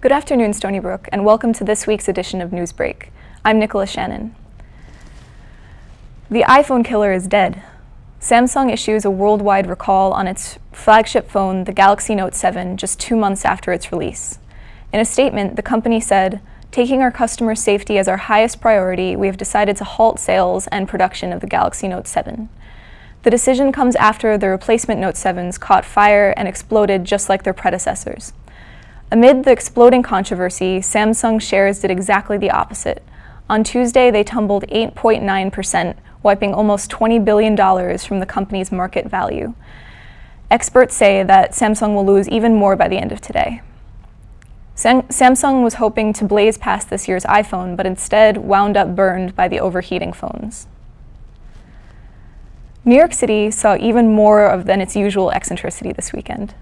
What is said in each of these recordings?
Good afternoon, Stony Brook, and welcome to this week's edition of Newsbreak. I'm Nicola Shannon. The iPhone killer is dead. Samsung issues a worldwide recall on its flagship phone, the Galaxy Note 7, just 2 months after its release. In a statement, the company said, "Taking our customers' safety as our highest priority, we have decided to halt sales and production of the Galaxy Note 7. The decision comes after the replacement Note 7s caught fire and exploded just like their predecessors. Amid the exploding controversy, Samsung shares did exactly the opposite. On Tuesday, they tumbled 8.9%, wiping almost $20 billion from the company's market value. Experts say that Samsung will lose even more by the end of today. Samsung was hoping to blaze past this year's iPhone, but instead wound up burned by the overheating phones. New York City saw even more than its usual eccentricity this weekend.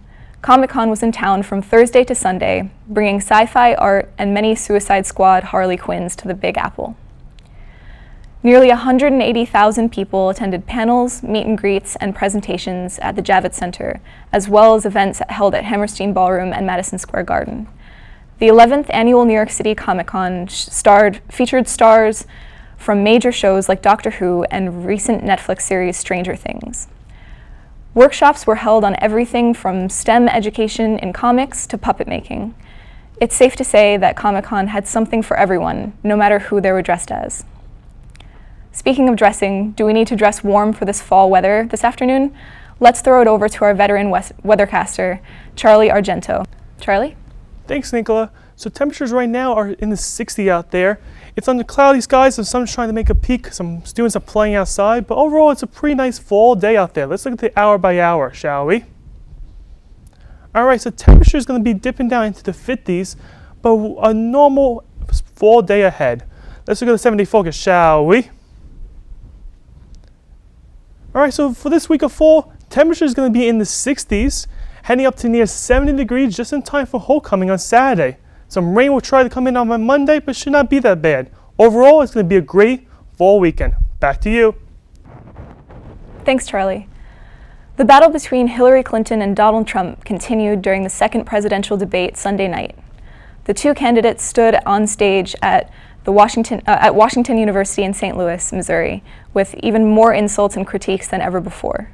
Comic-Con was in town from Thursday to Sunday, bringing sci-fi art and many Suicide Squad Harley Quinns to the Big Apple. Nearly 180,000 people attended panels, meet and greets, and presentations at the Javits Center, as well as events held at Hammerstein Ballroom and Madison Square Garden. The 11th annual New York City Comic-Con featured stars from major shows like Doctor Who and recent Netflix series Stranger Things. Workshops were held on everything from STEM education in comics to puppet making. It's safe to say that Comic-Con had something for everyone, no matter who they were dressed as. Speaking of dressing, do we need to dress warm for this fall weather this afternoon? Let's throw it over to our veteran weathercaster, Charlie Argento. Charlie? Thanks, Nicola. So temperatures right now are in the 60s out there. It's under cloudy skies, so sun's trying to make a peak. Some students are playing outside, but overall it's a pretty nice fall day out there. Let's look at the hour by hour, shall we? All right, so temperature is going to be dipping down into the 50s, but a normal fall day ahead. Let's look at the 7-day focus, shall we? All right, so for this week of fall, temperature is going to be in the 60s, heading up to near 70 degrees just in time for homecoming on Saturday. Some rain will try to come in on Monday, but should not be that bad. Overall, it's going to be a great fall weekend. Back to you. Thanks, Charlie. The battle between Hillary Clinton and Donald Trump continued during the second presidential debate Sunday night. The two candidates stood on stage at Washington University in St. Louis, Missouri, with even more insults and critiques than ever before.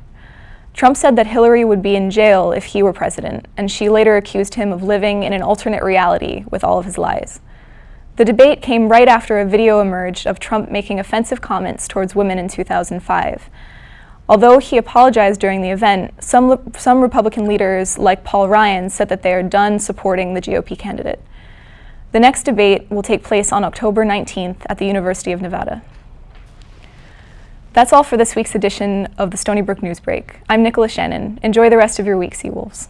Trump said that Hillary would be in jail if he were president, and she later accused him of living in an alternate reality with all of his lies. The debate came right after a video emerged of Trump making offensive comments towards women in 2005. Although he apologized during the event, some Republican leaders, like Paul Ryan, said that they are done supporting the GOP candidate. The next debate will take place on October 19th at the University of Nevada. That's all for this week's edition of the Stony Brook Newsbreak. I'm Nicola Shannon. Enjoy the rest of your week, Seawolves.